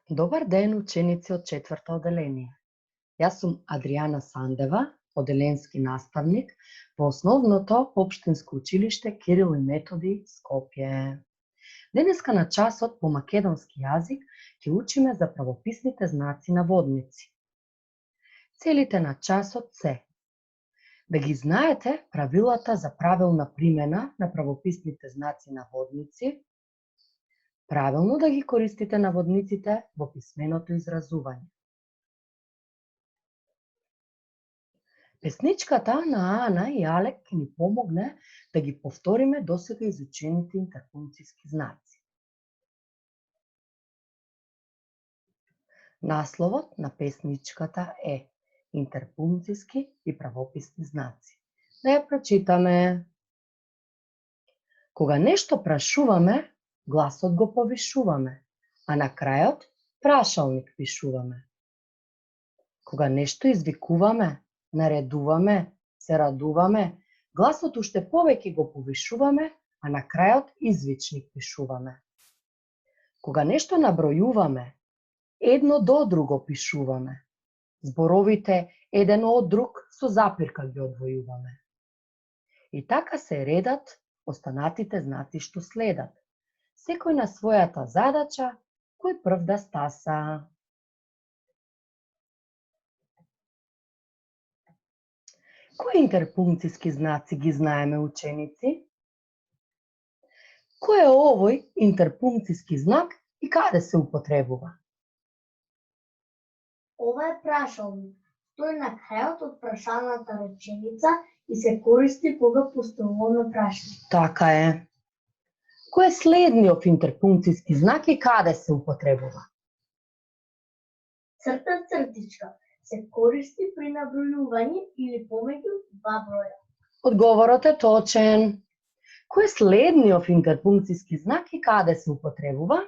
Добар ден, ученици од четврто оделение. Јас сум Адријана Сандева, оделенски наставник во основното општинско училиште Кирил и Методи Скопје. Денеска на часот по македонски јазик ќе учиме за правописните знаци на водници. Целите на часот се да ги знаете правилата за правилна примена на правописните знаци на водници, правилно да ги користите наводниците во писменото изразување. Песничката на Ана и Алек ќе ни помогне да ги повториме досега изучените интерпункцијски знаци. Насловот на песничката е Интерпункцијски и правописни знаци. Да ја прочитаме. Кога нешто прашуваме, гласот го повишуваме, а на крајот прашалник пишуваме. Кога нешто извикуваме, наредуваме, се радуваме, гласот уште повеќе го повишуваме, а на крајот извичник пишуваме. Кога нешто набројуваме, едно до друго пишуваме. Зборовите еден од друг со запирка ги одвојуваме. И така се редат останатите знаци што следат. Секој на својата задача, кој прв да стаса. Кои интерпункцијски знаци ги знаеме, ученици? Кој е овој интерпункцијски знак и каде се употребува? Ова е прашалник. Тој на крајот од прашалната реченица и се користи кога поставуваме прашање. Така е. Кој е следниот интерпункцијски знак и каде се употребува? Црта цртичка се користи при набројување или помеѓу два броја. Одговорот е точен. Кој е следниот интерпункцијски знак и каде се употребува?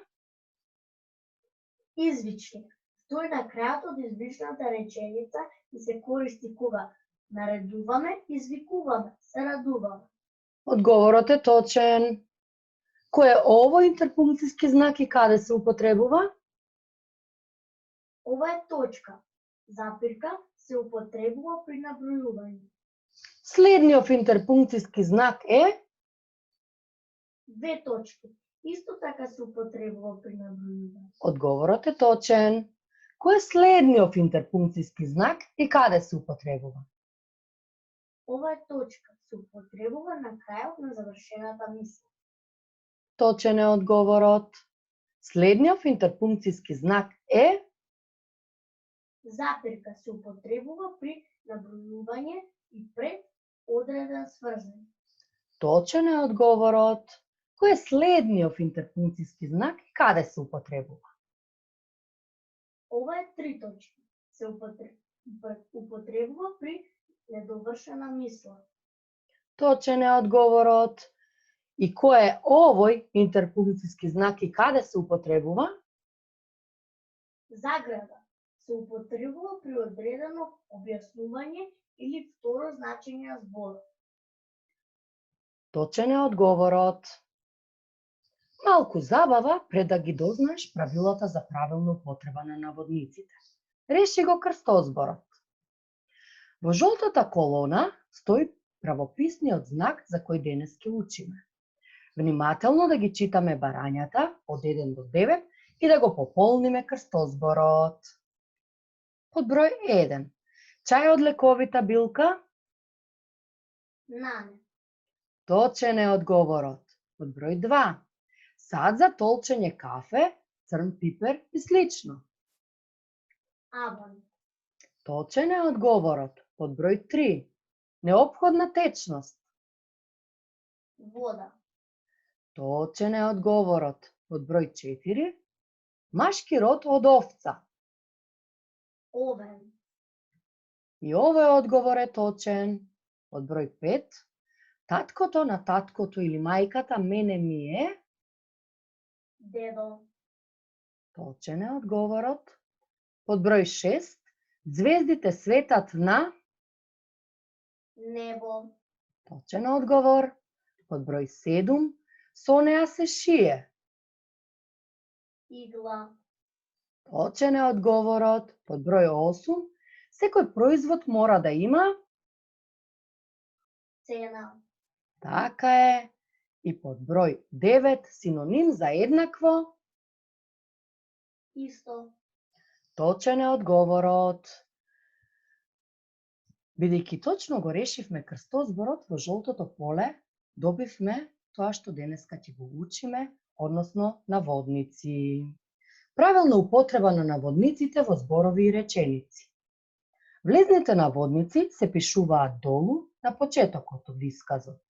Извичник. Тој на крајот од извичната реченица и се користи кога наредуваме, извикуваме, се радуваме. Одговорот е точен. Кој е овој интерпункцијски знак и каде се употребува? Ова е точка. Запирка се употребува при набројување. Следниот интерпункцијски знак е? Две точки. Исто така се употребува при набројување. Одговорот е точен. Кој е следниот интерпункцијски знак и каде се употребува? Ова е точка. Се употребува на крајот на завршената мисла. Точен е одговорот. Следниот интерпункцијски знак е? Запирка се употребува при набројување и пред одреден сврзан. Точен е одговорот. Кој е следниот интерпункцијски знак и каде се употребува? Ова е три точки. Се употребува при недовршена мисла. Точен е одговорот. И кој е овој интерпункцијски знак и каде се употребува? Заграда се употребува при одредено објаснување или второ значење на збор. Точен е одговорот. Малку забава пред да ги дознаеш правилата за правилна употреба на наводниците. Реши го крстозборот. Во жолтата колона стои правописниот знак за кој денес ќе учиме. Внимателно да ги читаме барањата од 1 до 9 и да го пополниме крстозборот. Под број 1. Чај од лековита билка? Нане. Точен е одговорот. Под број 2. Сад за толчење кафе, црн пипер и слично. Абан. Точен е одговорот. Под број 3. Неопходна течност. Вода. Точен е одговорот. Под број 4. Машки род од овца. Овен. И овој одговор е точен. Под број 5. Таткото на таткото или мајката мене ми е? Дедо. Точен е одговорот. Под број 6. Звездите светат на? Небо. Точен одговор. Под број 7. Со неа се шие? Игла. Точен е одговорот. Под број 8, секој производ мора да има, Цена. така е, и под број 9, синоним за еднакво, Исто. точен е одговорот. Бидејќи точно го решивме крстозборот во жолтото поле, добивме тоа што денеска ќе го учиме, односно наводници. Правилна употреба на наводниците во зборови и реченици. Влезните наводници се пишуваат долу на почетокот од исказот.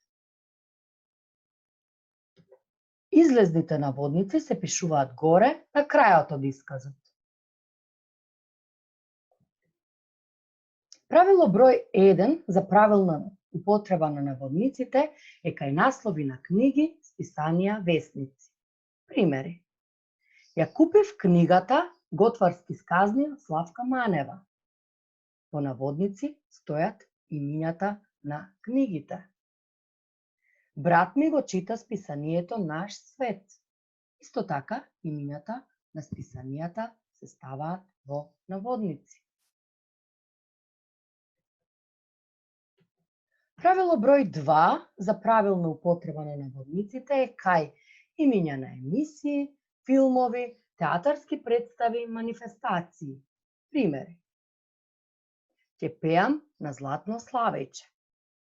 Излезните наводници се пишуваат горе на крајот од исказот. Правило број 1 за правилна употреба на наводниците е кај наслови на книги, списанија, весници. Примери. Ја купив книгата Готварски сказни од Славка Манева. Во наводници стојат имињата на книгите. Брат ми го чита списанието Наш свет. Исто така, имињата на списанијата се ставаат во наводници. Правило број 2 за правилна употреба на наводниците е кај имиња на емисии, филмови, театарски представи, манифестации. Примери. Ќе пеам на Златно Славејче.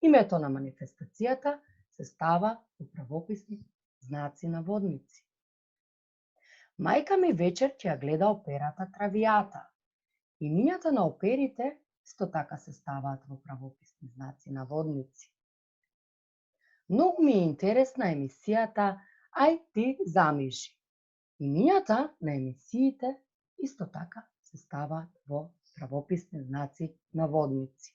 Името на манифестацијата се става во правописни знаци наводници. Мајка ми вечер ќе ја гледа операта Травијата. Имињата на оперите исто така се ставаат во правописни знаци наводници. Многу ми е интересна емисијата Ај ти замижи. Имињата на емисиите исто така се ставаат во правописни знаци наводници.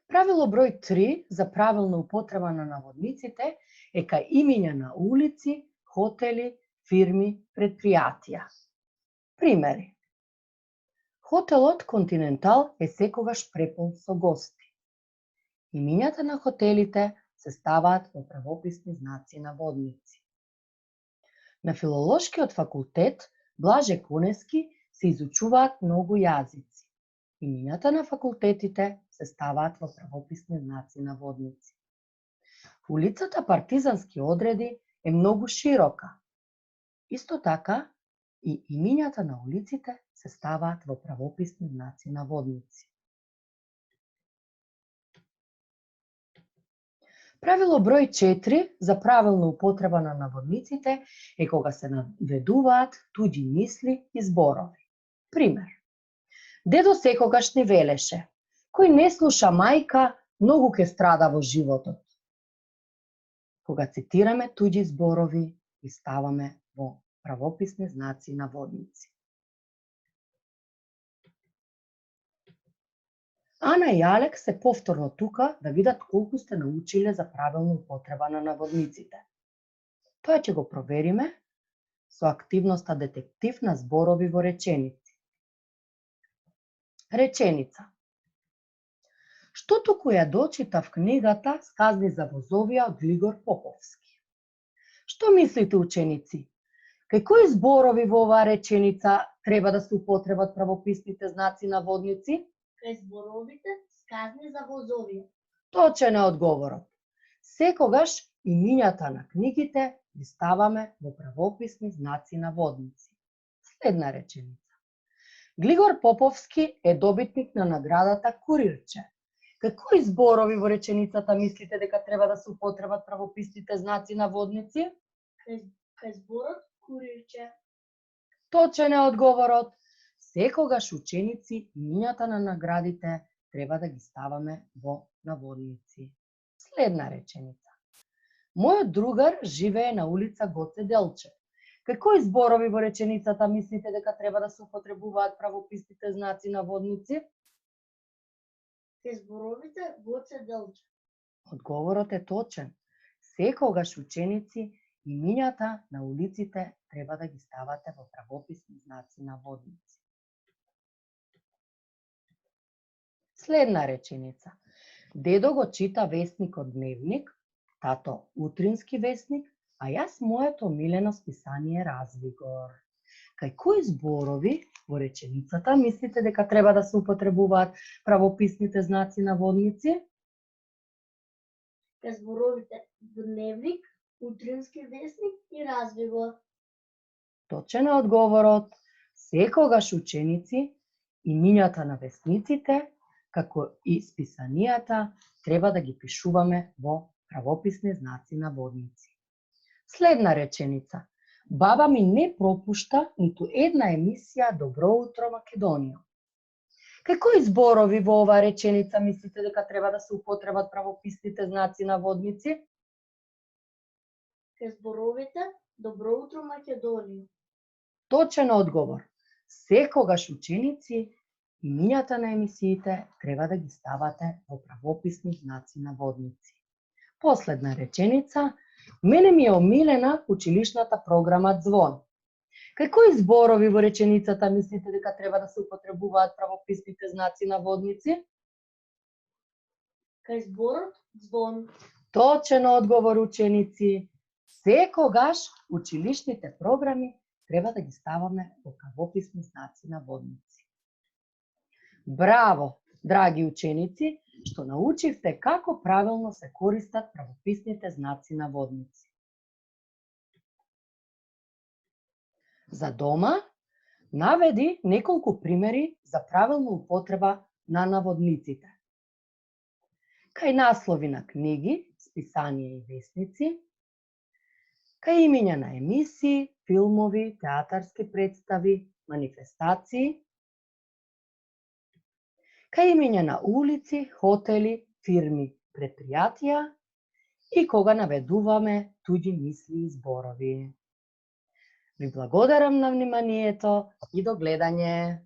Правило број 3 за правилна употреба на наводниците е кај имиња на улици, хотели, фирми, предпријатија. Примери. Хотелот Континентал е секогаш препун со гости. Имињата на хотелите се ставаат во правописни знаци наводници. На Филолошкиот факултет Блаже Кунески се изучуваат многу јазици. Имињата на факултетите се ставаат во правописни знаци наводници. Улицата Партизански одреди е многу широка. Исто така, и имињата на улиците се ставаат во правописни знаци наводници. Правило број 4 за правилна употреба на наводниците е кога се наведуваат туѓи мисли и зборови. Пример. Дедо секогаш ни велеше: кој не слуша мајка, многу ќе страда во животот. Кога цитираме туѓи зборови, ги ставаме во правописни знаци наводници. Ана и Алекс се повторно тука да видат колку сте научиле за правилна употреба на наводниците. Тоа ќе го провериме со активноста детектив на зборови во реченици. Реченица. Што туку ја дочитав книгата Сказни за возовија од Глигор Поповски. Што мислите, ученици? Кај кои зборови во оваа реченица треба да се употребат правописните знаци наводници? Кај зборовите сказни за возовија. Точен е одговорот. Секогаш имињата на книгите ги ставаме во правописни знаци наводници. Следна реченица. Глигор Поповски е добитник на наградата Курирче. Кај кои зборови во реченицата мислите дека треба да се употребат правописните знаци наводници? Кај зборот Курирче. Точен е одговорот. Секогаш, ученици, имињата на наградите треба да ги ставаме во наводници. Следна реченица. Мојот другар живее на улица Гоце Делчев. Кај кои зборови во реченицата мислите дека треба да се употребуваат правописните знаци наводници? Кај зборовите Гоце Делчев. Одговорот е точен. Секогаш, ученици, имињата на улиците треба да ги ставате во правописни знаци наводници. Следна реченица. Дедо го чита весникот Дневник, тато утрински весник, а јас моето омилено списание Развигор. Кај кои зборови во реченицата мислите дека треба да се употребуваат правописните знаци наводници? Кај зборовите дневник, утрински весник и Развигор. Точен е одговорот. Секогаш ученици, имињата на весниците, како и списанијата, треба да ги пишуваме во правописни знаци наводници. Следна реченица. Баба ми не пропушта ниту една емисија Добро утро Македонија. Кај кои зборови во оваа реченица мислите дека треба да се употребат правописните знаци наводници? Кај зборовите Добро утро Македонија. Точен одговор. Секогаш ученици, имињата на емисиите треба да ги ставате во правописни знаци наводници. Последна реченица. Мене ми е омилена училишната програма Звон. Кај кои зборови во реченицата мислите дека треба да се употребуваат правописните знаци наводници? Кај зборот Звон. Точен одговор, ученици. Секогаш училишните програми треба да ги ставаме во правописни знаци наводници. Браво, драги ученици, што научивте како правилно се користат правописните знаци наводници. За дома, наведи неколку примери за правилна употреба на наводниците. Кај наслови на книги, списанија и весници, кај имиња на емисии, филмови, театарски представи, манифестации, кај имиња на улици, хотели, фирми, предпријатија и кога наведуваме туѓи мисли и зборови. Ви благодарам на вниманието и до гледање.